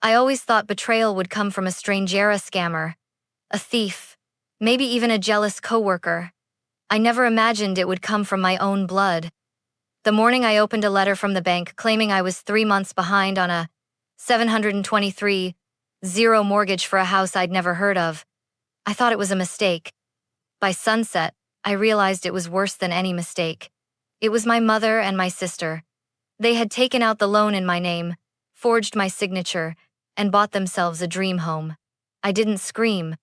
I always thought betrayal would come from a strangera scammer, a thief, maybe even a jealous coworker. I never imagined it would come from my own blood. The morning I opened a letter from the bank claiming I was 3 months behind on a 723,000 mortgage for a house I'd never heard of, I thought it was a mistake. By sunset, I realized it was worse than any mistake. It was my mother and my sister. They had taken out the loan in my name, forged my signature, and bought themselves a dream home. I didn't scream.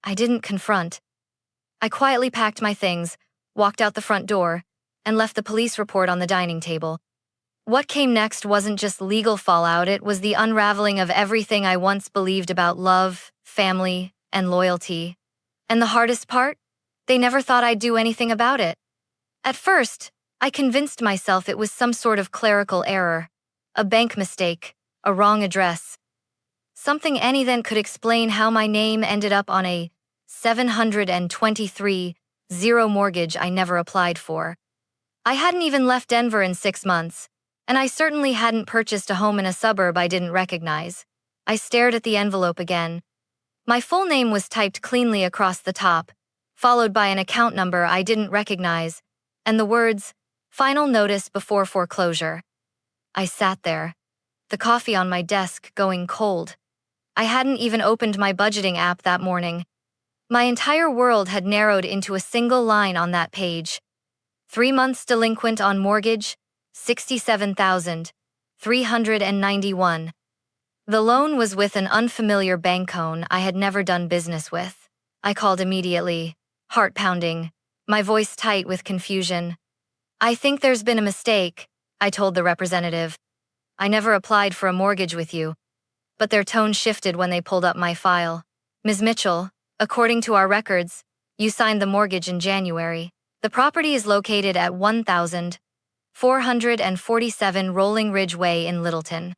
I didn't confront. I quietly packed my things, walked out the front door, and left the police report on the dining table. What came next wasn't just legal fallout, it was the unraveling of everything I once believed about love, family, and loyalty. And the hardest part? They never thought I'd do anything about it. At first, I convinced myself it was some sort of clerical error, a bank mistake, a wrong address. Something anyone could explain how my name ended up on a 723,000 mortgage I never applied for. I hadn't even left Denver in 6 months, and I certainly hadn't purchased a home in a suburb I didn't recognize. I stared at the envelope again. My full name was typed cleanly across the top, followed by an account number I didn't recognize, and the words, "Final notice before foreclosure." I sat there, the coffee on my desk going cold. I hadn't even opened my budgeting app that morning. My entire world had narrowed into a single line on that page. 3 months delinquent on mortgage, $67,391. The loan was with an unfamiliar bankone I had never done business with. I called immediately, heart pounding, my voice tight with confusion. "I think there's been a mistake," I told the representative. "I never applied for a mortgage with you." But their tone shifted when they pulled up my file. "Ms. Mitchell, according to our records, you signed the mortgage in January. The property is located at 1447 Rolling Ridge Way in Littleton."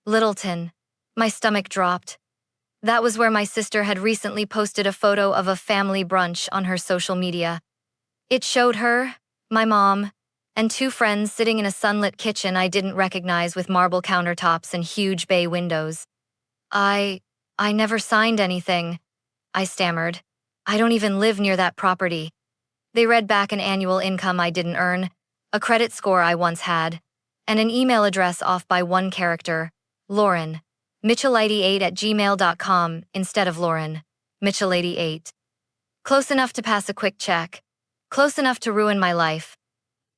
Littleton. My stomach dropped. That was where my sister had recently posted a photo of a family brunch on her social media. It showed her, my mom, and 2 friends sitting in a sunlit kitchen I didn't recognize with marble countertops and huge bay windows. I never signed anything," I stammered. "I don't even live near that property." They read back an annual income I didn't earn, a credit score I once had, and an email address off by 1 character, Lauren, Mitchell88@gmail.com instead of Lauren, Mitchell88. Close enough to pass a quick check. Close enough to ruin my life.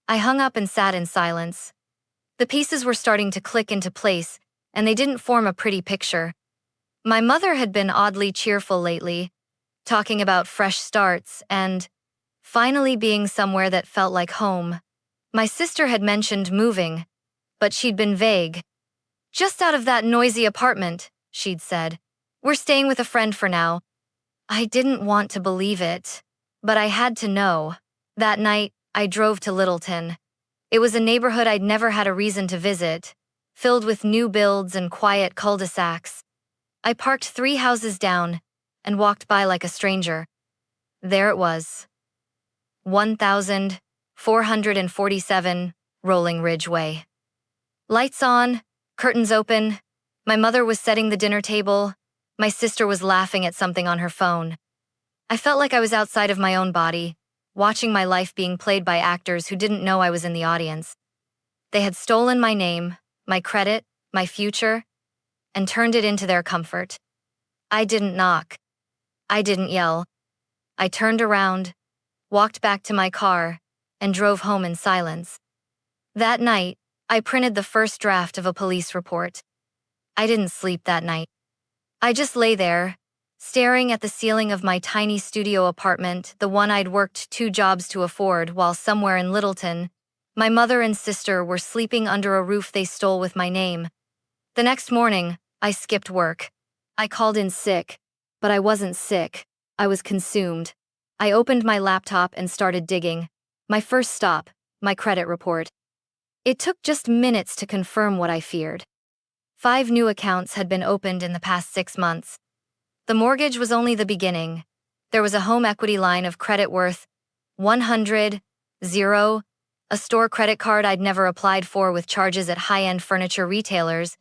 I hung up and sat in silence. The pieces were starting to click into place, and they didn't form a pretty picture. My mother had been oddly cheerful lately, talking about fresh starts and finally being somewhere that felt like home. My sister had mentioned moving, but she'd been vague. "Just out of that noisy apartment," she'd said. "We're staying with a friend for now." I didn't want to believe it, but I had to know. That night, I drove to Littleton. It was a neighborhood I'd never had a reason to visit, filled with new builds and quiet cul-de-sacs. I parked 3 houses down and walked by like a stranger. There it was. 1447 Rolling Ridge Way. Lights on, curtains open. My mother was setting the dinner table. My sister was laughing at something on her phone. I felt like I was outside of my own body, watching my life being played by actors who didn't know I was in the audience. They had stolen my name, my credit, my future, and turned it into their comfort. I didn't knock. I didn't yell. I turned around, walked back to my car, and drove home in silence. That night, I printed the first draft of a police report. I didn't sleep that night. I just lay there, staring at the ceiling of my tiny studio apartment, the one I'd worked 2 jobs to afford, while somewhere in Littleton, my mother and sister were sleeping under a roof they stole with my name. The next morning, I skipped work. I called in sick, but I wasn't sick. I was consumed. I opened my laptop and started digging. My first stop, my credit report. It took just minutes to confirm what I feared. 5 new accounts had been opened in the past 6 months. The mortgage was only the beginning. There was a home equity line of credit worth 100,000, a store credit card I'd never applied for with charges at high-end furniture retailers,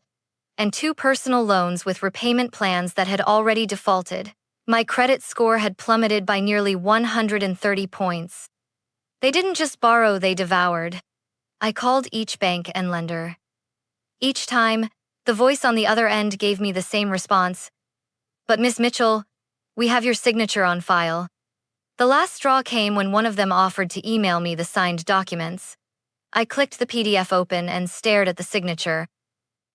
and 2 personal loans with repayment plans that had already defaulted. My credit score had plummeted by nearly 130 points. They didn't just borrow, they devoured. I called each bank and lender. Each time, the voice on the other end gave me the same response. But Miss Mitchell, we have your signature on file. The last straw came when one of them offered to email me the signed documents. I clicked the PDF open and stared at the signature.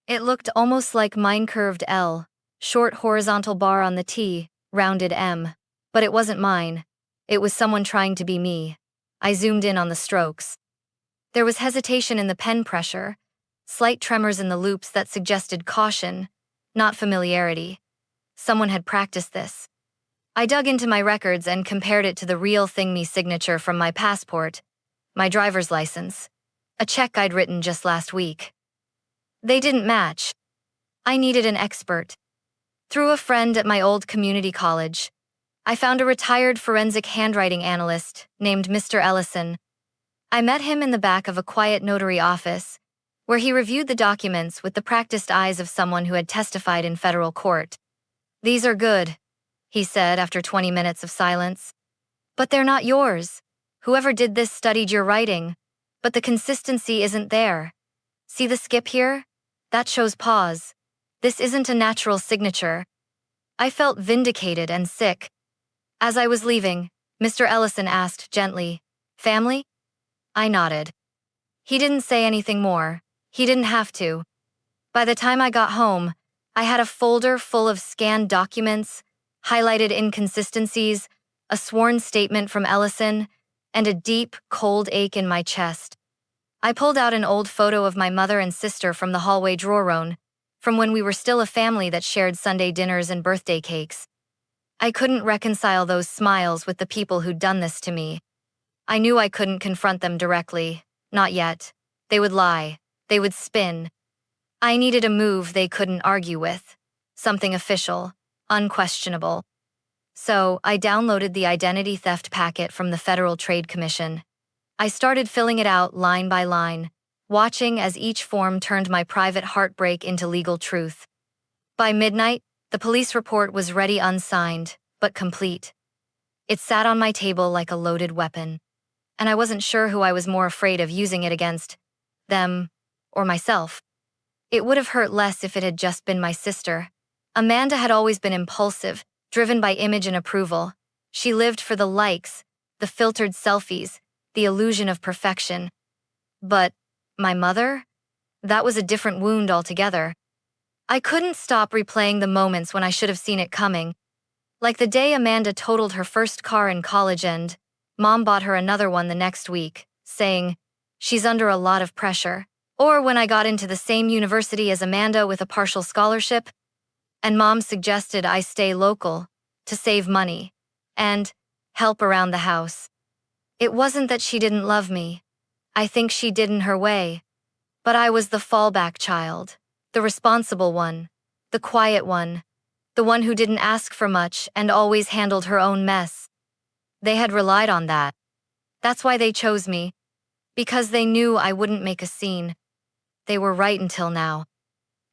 It looked almost like mine: curved L, short horizontal bar on the T, rounded M. But it wasn't mine. It was someone trying to be me. I zoomed in on the strokes. There was hesitation in the pen pressure, slight tremors in the loops that suggested caution, not familiarity. Someone had practiced this. I dug into my records and compared it to the real thing me signature from my passport, my driver's license, a check I'd written just last week. They didn't match. I needed an expert. Through a friend at my old community college, I found a retired forensic handwriting analyst named Mr. Ellison. I met him in the back of a quiet notary office, where he reviewed the documents with the practiced eyes of someone who had testified in federal court. "These are good," he said after 20 minutes of silence. "But they're not yours. Whoever did this studied your writing, but the consistency isn't there. See the skip here? That shows pause. This isn't a natural signature." I felt vindicated and sick. As I was leaving, Mr. Ellison asked gently, "Family?" I nodded. He didn't say anything more. He didn't have to. By the time I got home, I had a folder full of scanned documents, highlighted inconsistencies, a sworn statement from Ellison, and a deep, cold ache in my chest. I pulled out an old photo of my mother and sister from the hallway drawer, from when we were still a family that shared Sunday dinners and birthday cakes. I couldn't reconcile those smiles with the people who'd done this to me. I knew I couldn't confront them directly. Not yet. They would lie. They would spin. I needed a move they couldn't argue with. Something official, unquestionable. So I downloaded the identity theft packet from the Federal Trade Commission. I started filling it out line by line, watching as each form turned my private heartbreak into legal truth. By midnight, the police report was ready, unsigned, but complete. It sat on my table like a loaded weapon, and I wasn't sure who I was more afraid of using it against, them or myself. It would have hurt less if it had just been my sister. Amanda had always been impulsive, driven by image and approval. She lived for the likes, the filtered selfies, the illusion of perfection. But my mother? That was a different wound altogether. I couldn't stop replaying the moments when I should have seen it coming. Like the day Amanda totaled her first car in college and Mom bought her another one the next week, saying, "She's under a lot of pressure." Or when I got into the same university as Amanda with a partial scholarship, and Mom suggested I stay local to save money and help around the house. It wasn't that she didn't love me. I think she did in her way. But I was the fallback child, the responsible one, the quiet one, the one who didn't ask for much and always handled her own mess. They had relied on that. That's why they chose me, because they knew I wouldn't make a scene. They were right until now.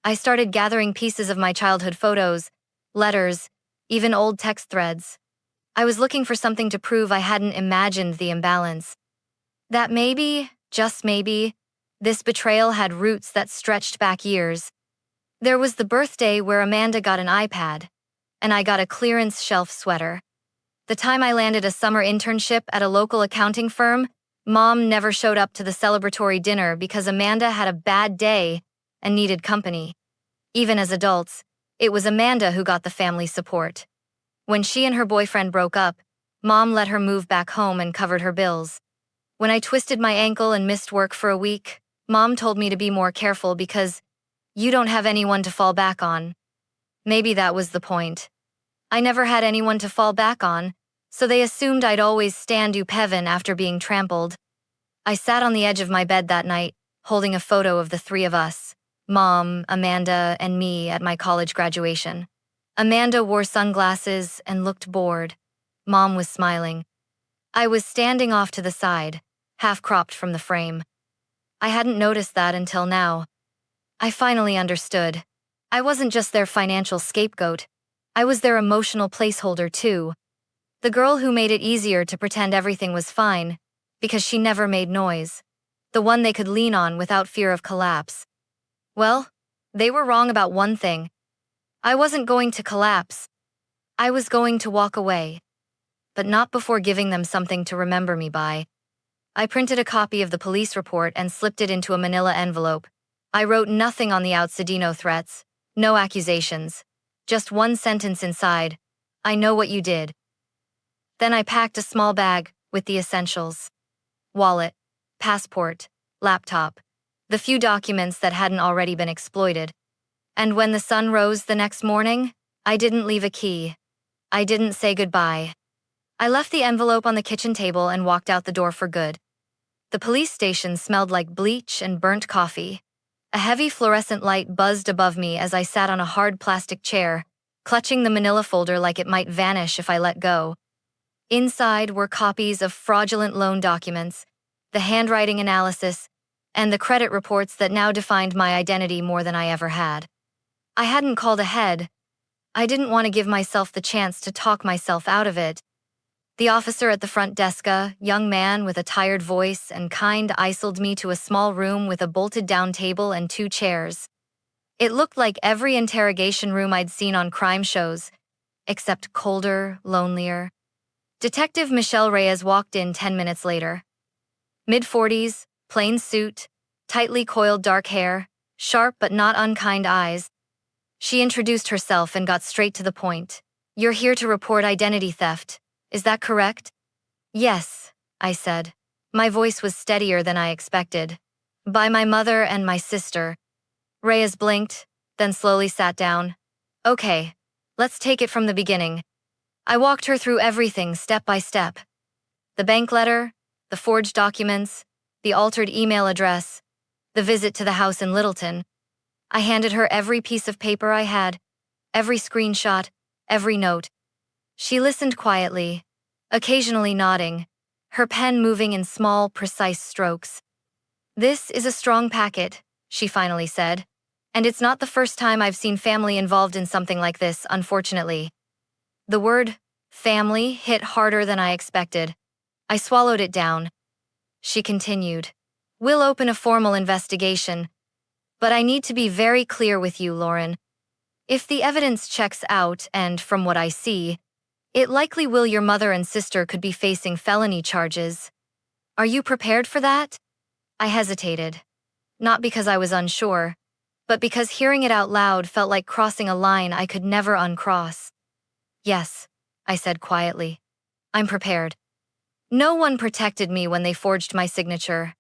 I started gathering pieces of my childhood photos, letters, even old text threads. I was looking for something to prove I hadn't imagined the imbalance. That maybe, just maybe, this betrayal had roots that stretched back years. There was the birthday where Amanda got an iPad, and I got a clearance shelf sweater. The time I landed a summer internship at a local accounting firm, Mom never showed up to the celebratory dinner because Amanda had a bad day and needed company. Even as adults, it was Amanda who got the family support. When she and her boyfriend broke up, Mom let her move back home and covered her bills. When I twisted my ankle and missed work for a week, Mom told me to be more careful because you don't have anyone to fall back on. Maybe that was the point. I never had anyone to fall back on, so they assumed I'd always stand up heaven after being trampled. I sat on the edge of my bed that night, holding a photo of the three of us, Mom, Amanda, and me at my college graduation. Amanda wore sunglasses and looked bored. Mom was smiling. I was standing off to the side, half-cropped from the frame. I hadn't noticed that until now. I finally understood. I wasn't just their financial scapegoat. I was their emotional placeholder too. The girl who made it easier to pretend everything was fine, because she never made noise. The one they could lean on without fear of collapse. Well, they were wrong about one thing. I wasn't going to collapse. I was going to walk away. But not before giving them something to remember me by. I printed a copy of the police report and slipped it into a manila envelope. I wrote nothing on the Outsidino threats, no accusations. Just one sentence inside. I know what you did. Then I packed a small bag with the essentials. Wallet, passport, laptop, the few documents that hadn't already been exploited. And when the sun rose the next morning, I didn't leave a key. I didn't say goodbye. I left the envelope on the kitchen table and walked out the door for good. The police station smelled like bleach and burnt coffee. A heavy fluorescent light buzzed above me as I sat on a hard plastic chair, clutching the manila folder like it might vanish if I let go. Inside were copies of fraudulent loan documents, the handwriting analysis, and the credit reports that now defined my identity more than I ever had. I hadn't called ahead. I didn't want to give myself the chance to talk myself out of it. The officer at the front desk, a young man with a tired voice and kind, isolated me to a small room with a bolted-down table and 2 chairs. It looked like every interrogation room I'd seen on crime shows, except colder, lonelier. Detective Michelle Reyes walked in 10 minutes later. Mid-40s, plain suit, tightly coiled dark hair, sharp but not unkind eyes. She introduced herself and got straight to the point. "You're here to report identity theft. Is that correct?" "Yes," I said. My voice was steadier than I expected. "By my mother and my sister." Reyes blinked, then slowly sat down. "Okay, let's take it from the beginning." I walked her through everything step by step. The bank letter, the forged documents, the altered email address, the visit to the house in Littleton. I handed her every piece of paper I had, every screenshot, every note. She listened quietly, occasionally nodding, her pen moving in small, precise strokes. "This is a strong packet," she finally said. "And it's not the first time I've seen family involved in something like this, unfortunately." The word family hit harder than I expected. I swallowed it down. She continued. "We'll open a formal investigation. But I need to be very clear with you, Lauren. If the evidence checks out, and from what I see, it likely will, your mother and sister could be facing felony charges. Are you prepared for that?" I hesitated. Not because I was unsure, but because hearing it out loud felt like crossing a line I could never uncross. "Yes," I said quietly. "I'm prepared." No one protected me when they forged my signature.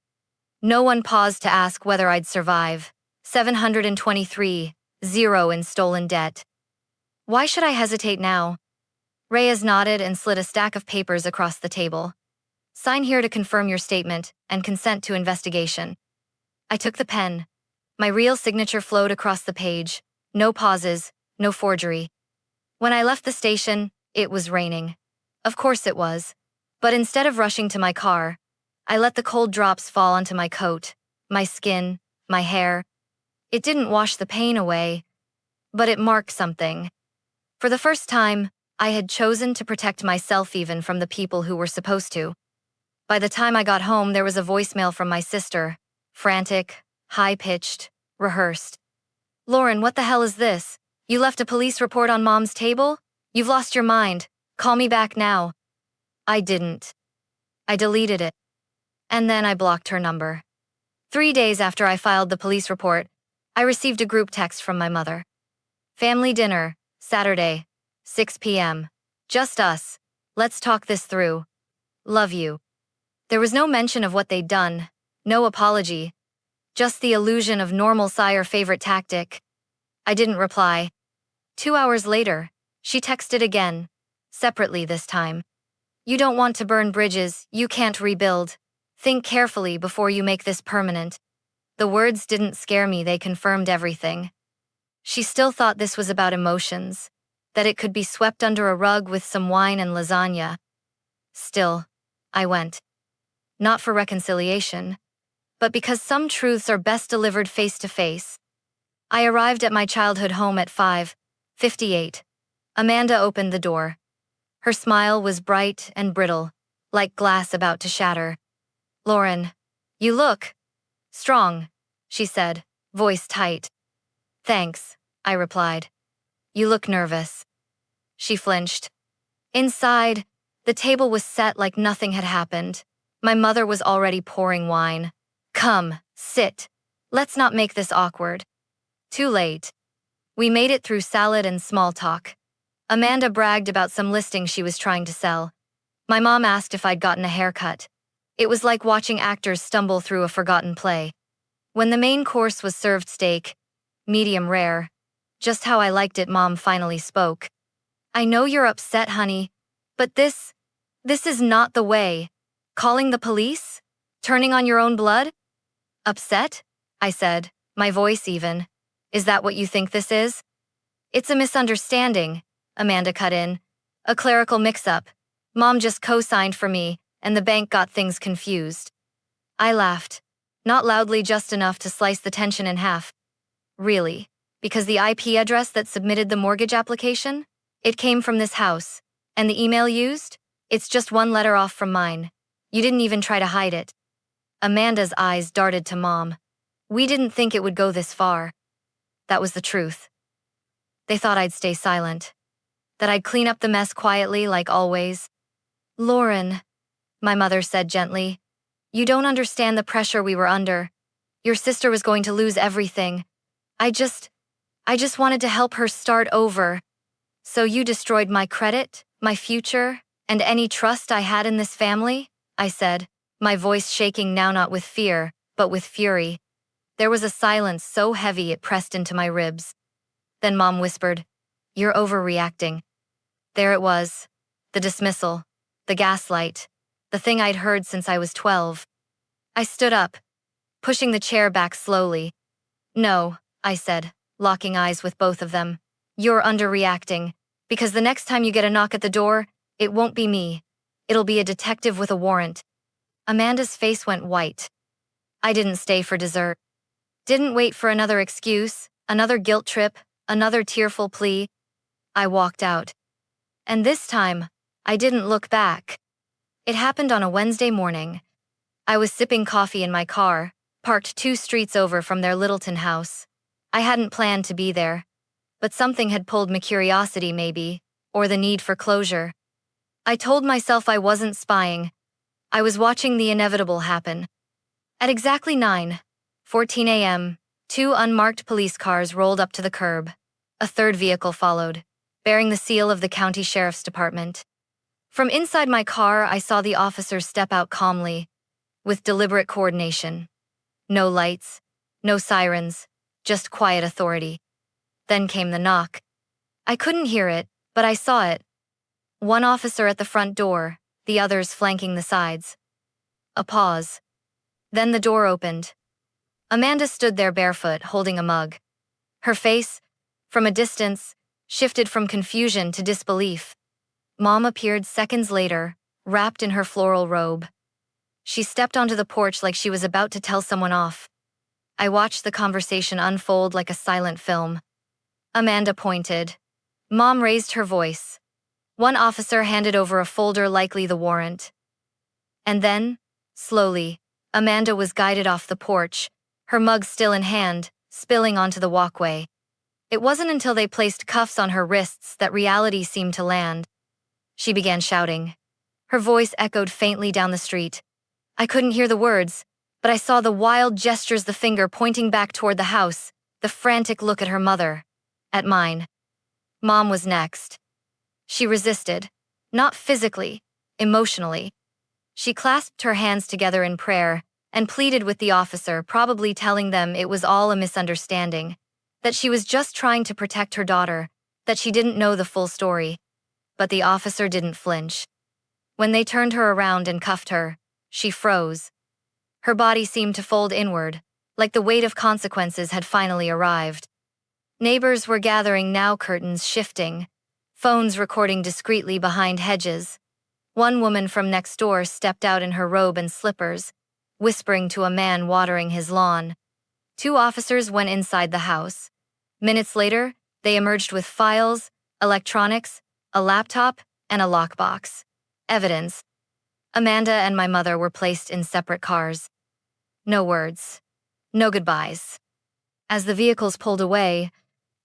No one paused to ask whether I'd survive. 723, 0 in stolen debt. Why should I hesitate now? Reyes nodded and slid a stack of papers across the table. "Sign here to confirm your statement and consent to investigation." I took the pen. My real signature flowed across the page. No pauses, no forgery. When I left the station, it was raining. Of course it was. But instead of rushing to my car, I let the cold drops fall onto my coat, my skin, my hair. It didn't wash the pain away, but it marked something. For the first time, I had chosen to protect myself even from the people who were supposed to. By the time I got home, there was a voicemail from my sister, frantic, high-pitched, rehearsed. "Lauren, what the hell is this? You left a police report on Mom's table? You've lost your mind. Call me back now." I didn't. I deleted it. And then I blocked her number. 3 days after I filed the police report, I received a group text from my mother. "Family dinner, Saturday, 6 p.m. Just us. Let's talk this through. Love you." There was no mention of what they'd done, no apology, just the illusion of normal sire favorite tactic. I didn't reply. 2 hours later, she texted again, separately this time. "You don't want to burn bridges you can't rebuild. Think carefully before you make this permanent." The words didn't scare me, they confirmed everything. She still thought this was about emotions, that it could be swept under a rug with some wine and lasagna. Still, I went. Not for reconciliation, but because some truths are best delivered face to face. I arrived at my childhood home at 5:58. Amanda opened the door. Her smile was bright and brittle, like glass about to shatter. "Lauren, you look strong," she said, voice tight. "Thanks," I replied. "You look nervous." She flinched. Inside, the table was set like nothing had happened. My mother was already pouring wine. "Come, sit. Let's not make this awkward." Too late. We made it through salad and small talk. Amanda bragged about some listing she was trying to sell. My mom asked if I'd gotten a haircut. It was like watching actors stumble through a forgotten play. When the main course was served steak, medium rare, just how I liked it, Mom finally spoke. "I know you're upset, honey, but this is not the way. Calling the police? Turning on your own blood?" "Upset?" I said, my voice even. "Is that what you think this is?" "It's a misunderstanding," Amanda cut in. "A clerical mix-up. Mom just co-signed for me, and the bank got things confused." I laughed, not loudly, just enough to slice the tension in half. "Really? Because the IP address that submitted the mortgage application? It came from this house. And the email used? It's just one letter off from mine. You didn't even try to hide it." Amanda's eyes darted to Mom. "We didn't think it would go this far." That was the truth. They thought I'd stay silent. That I'd clean up the mess quietly, like always. "Lauren," my mother said gently, "you don't understand the pressure we were under. Your sister was going to lose everything. I just wanted to help her start over. So you destroyed my credit, my future, and any trust I had in this family?" I said, my voice shaking now, not with fear, but with fury. There was a silence so heavy it pressed into my ribs. Then Mom whispered, "You're overreacting." There it was, the dismissal, the gaslight, the thing I'd heard since I was 12. I stood up, pushing the chair back slowly. "No," I said, locking eyes with both of them. "You're underreacting, because the next time you get a knock at the door, it won't be me. It'll be a detective with a warrant." Amanda's face went white. I didn't stay for dessert. Didn't wait for another excuse, another guilt trip, another tearful plea. I walked out. And this time, I didn't look back. It happened on a Wednesday morning. I was sipping coffee in my car, parked 2 streets over from their Littleton house. I hadn't planned to be there, but something had pulled my curiosity maybe, or the need for closure. I told myself I wasn't spying. I was watching the inevitable happen. At exactly 9:14 a.m., 2 unmarked police cars rolled up to the curb. A third vehicle followed, bearing the seal of the county sheriff's department. From inside my car, I saw the officers step out calmly, with deliberate coordination. No lights, no sirens, just quiet authority. Then came the knock. I couldn't hear it, but I saw it. One officer at the front door, the others flanking the sides. A pause. Then the door opened. Amanda stood there barefoot, holding a mug. Her face, from a distance, shifted from confusion to disbelief. Mom appeared seconds later, wrapped in her floral robe. She stepped onto the porch like she was about to tell someone off. I watched the conversation unfold like a silent film. Amanda pointed. Mom raised her voice. One officer handed over a folder, likely the warrant. And then, slowly, Amanda was guided off the porch, her mug still in hand, spilling onto the walkway. It wasn't until they placed cuffs on her wrists that reality seemed to land. She began shouting. Her voice echoed faintly down the street. I couldn't hear the words, but I saw the wild gestures, the finger pointing back toward the house, the frantic look at her mother, at mine. Mom was next. She resisted, not physically, emotionally. She clasped her hands together in prayer and pleaded with the officer, probably telling them it was all a misunderstanding, that she was just trying to protect her daughter, that she didn't know the full story. But the officer didn't flinch. When they turned her around and cuffed her, she froze. Her body seemed to fold inward, like the weight of consequences had finally arrived. Neighbors were gathering now, curtains shifting, phones recording discreetly behind hedges. One woman from next door stepped out in her robe and slippers, whispering to a man watering his lawn. 2 officers went inside the house, Minutes later, they emerged with files, electronics, a laptop, and a lockbox. Evidence. Amanda and my mother were placed in separate cars. No words. No goodbyes. As the vehicles pulled away,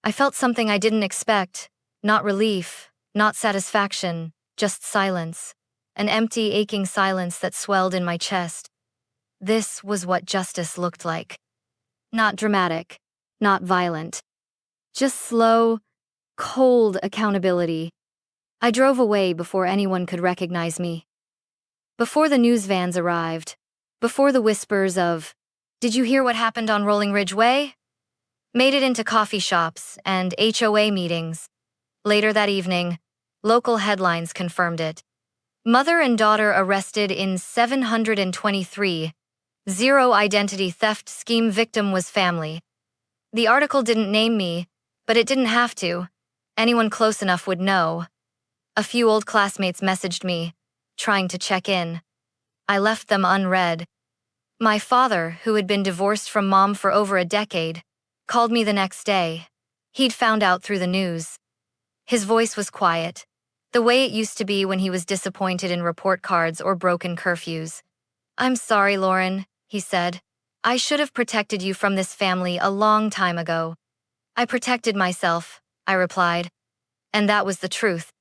I felt something I didn't expect. Not relief, not satisfaction, just silence. An empty, aching silence that swelled in my chest. This was what justice looked like. Not dramatic, not violent. Just slow, cold accountability. I drove away before anyone could recognize me. Before the news vans arrived. Before the whispers of, "Did you hear what happened on Rolling Ridge Way?" made it into coffee shops and HOA meetings. Later that evening, local headlines confirmed it. Mother and daughter arrested in 723. Zero identity theft scheme victim was family. The article didn't name me, but it didn't have to. Anyone close enough would know. A few old classmates messaged me, trying to check in. I left them unread. My father, who had been divorced from mom for over a decade, called me the next day. He'd found out through the news. His voice was quiet, the way it used to be when he was disappointed in report cards or broken curfews. "I'm sorry, Lauren," he said. "I should have protected you from this family a long time ago." "I protected myself," I replied. And that was the truth.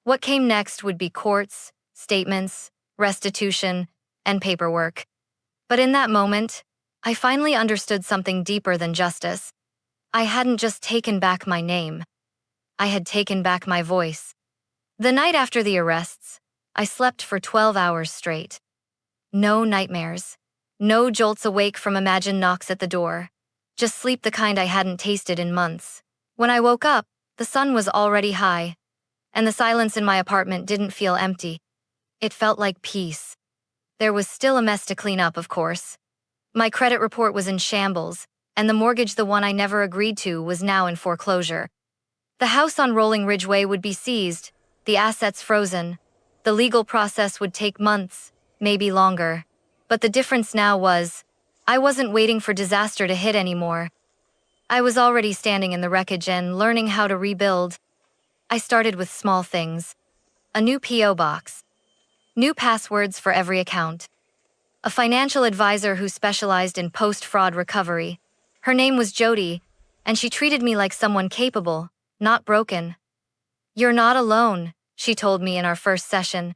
What came next would be courts, statements, restitution, and paperwork. But in that moment, I finally understood something deeper than justice. I hadn't just taken back my name. I had taken back my voice. The night after the arrests, I slept for 12 hours straight. No nightmares. No jolts awake from imagined knocks at the door. Just sleep the kind I hadn't tasted in months. When I woke up, the sun was already high, and the silence in my apartment didn't feel empty. It felt like peace. There was still a mess to clean up, of course. My credit report was in shambles, and the mortgage, the one I never agreed to, was now in foreclosure. The house on Rolling Ridge Way would be seized, the assets frozen. The legal process would take months, maybe longer. But the difference now was, I wasn't waiting for disaster to hit anymore. I was already standing in the wreckage and learning how to rebuild. I started with small things. A new P.O. box. New passwords for every account. A financial advisor who specialized in post-fraud recovery. Her name was Jody, and she treated me like someone capable, not broken. "You're not alone," she told me in our first session.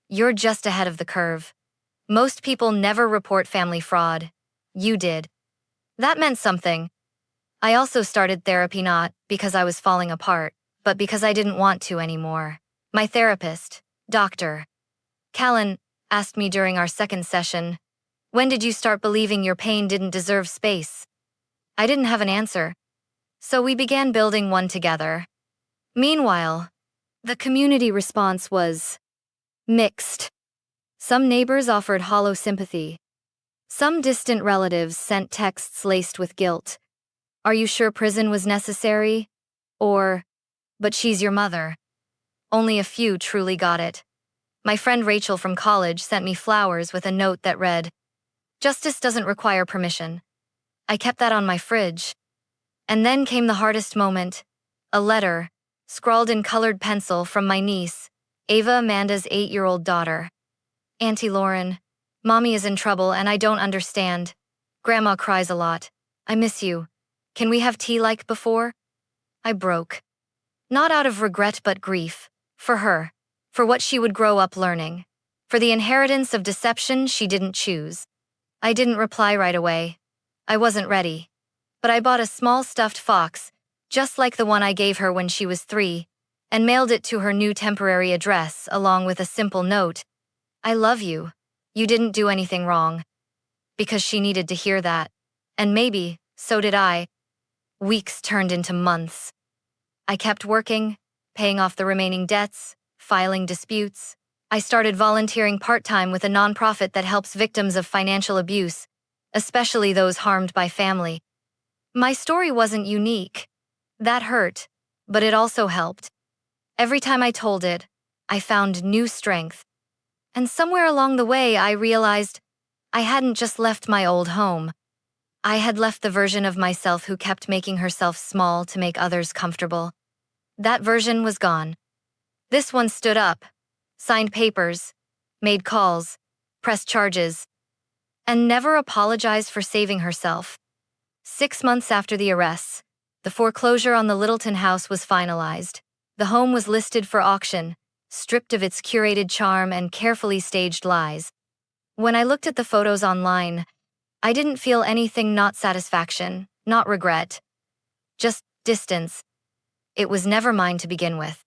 "You're just ahead of the curve. Most people never report family fraud. You did." That meant something. I also started therapy not because I was falling apart, but because I didn't want to anymore. My therapist, Dr. Callan, asked me during our second session, "When did you start believing your pain didn't deserve space?" I didn't have an answer. So we began building one together. Meanwhile, the community response was mixed. Some neighbors offered hollow sympathy. Some distant relatives sent texts laced with guilt. "Are you sure prison was necessary?" Or, "But she's your mother." Only a few truly got it. My friend Rachel from college sent me flowers with a note that read, "Justice doesn't require permission." I kept that on my fridge. And then came the hardest moment. A letter, scrawled in colored pencil from my niece, Ava, Amanda's 8-year-old daughter. "Auntie Lauren, Mommy is in trouble and I don't understand. Grandma cries a lot. I miss you. Can we have tea like before?" I broke. Not out of regret but grief. For her. For what she would grow up learning. For the inheritance of deception she didn't choose. I didn't reply right away. I wasn't ready. But I bought a small stuffed fox, just like the one I gave her when she was 3, and mailed it to her new temporary address along with a simple note. "I love you. You didn't do anything wrong." Because she needed to hear that. And maybe, so did I. Weeks turned into months. I kept working, paying off the remaining debts, filing disputes. I started volunteering part-time with a nonprofit that helps victims of financial abuse, especially those harmed by family. My story wasn't unique. That hurt, but it also helped. Every time I told it, I found new strength. And somewhere along the way, I realized I hadn't just left my old home. I had left the version of myself who kept making herself small to make others comfortable. That version was gone. This one stood up, signed papers, made calls, pressed charges, and never apologized for saving herself. 6 months after the arrests, the foreclosure on the Littleton house was finalized. The home was listed for auction, stripped of its curated charm and carefully staged lies. When I looked at the photos online, I didn't feel anything, not satisfaction, not regret, just distance. It was never mine to begin with.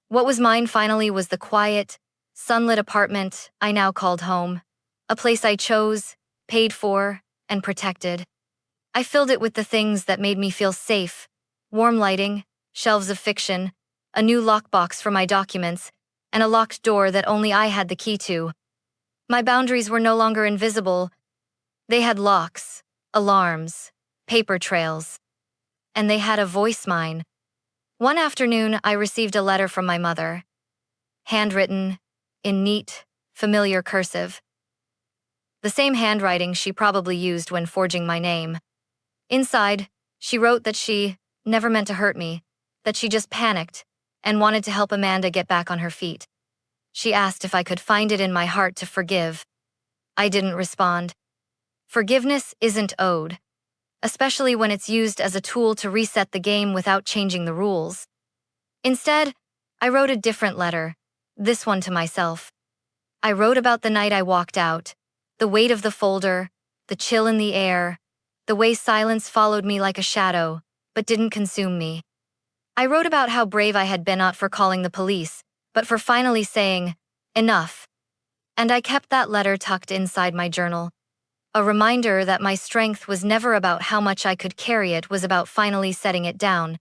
What was mine finally was the quiet, sunlit apartment I now called home, a place I chose, paid for, and protected. I filled it with the things that made me feel safe: warm lighting, shelves of fiction, a new lockbox for my documents, and a locked door that only I had the key to. My boundaries were no longer invisible. They had locks, alarms, paper trails, and they had a voice. Mine. One afternoon, I received a letter from my mother, handwritten, in neat, familiar cursive. The same handwriting she probably used when forging my name. Inside, she wrote that she never meant to hurt me, that she just panicked and wanted to help Amanda get back on her feet. She asked if I could find it in my heart to forgive. I didn't respond. Forgiveness isn't owed, especially when it's used as a tool to reset the game without changing the rules. Instead, I wrote a different letter, this one to myself. I wrote about the night I walked out, the weight of the folder, the chill in the air, the way silence followed me like a shadow, but didn't consume me. I wrote about how brave I had been, not for calling the police, but for finally saying, enough. And I kept that letter tucked inside my journal. A reminder that my strength was never about how much I could carry, it was about finally setting it down.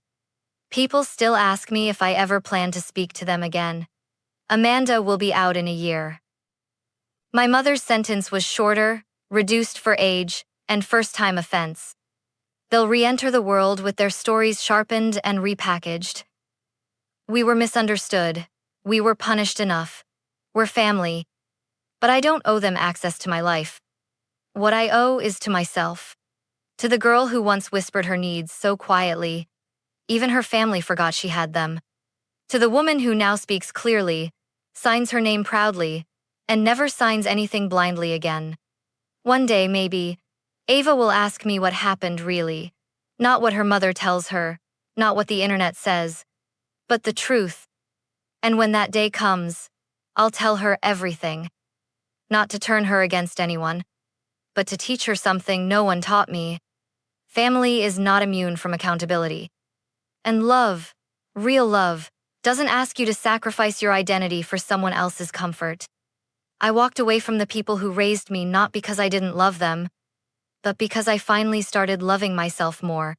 People still ask me if I ever plan to speak to them again. Amanda will be out in a year. My mother's sentence was shorter, reduced for age, and first-time offense. They'll re-enter the world with their stories sharpened and repackaged. We were misunderstood. We were punished enough. We're family. But I don't owe them access to my life. What I owe is to myself. To the girl who once whispered her needs so quietly, even her family forgot she had them. To the woman who now speaks clearly, signs her name proudly, and never signs anything blindly again. One day, maybe, Ava will ask me what happened really. Not what her mother tells her, not what the internet says, but the truth. And when that day comes, I'll tell her everything. Not to turn her against anyone, but to teach her something no one taught me. Family is not immune from accountability. And love, real love, doesn't ask you to sacrifice your identity for someone else's comfort. I walked away from the people who raised me not because I didn't love them, but because I finally started loving myself more.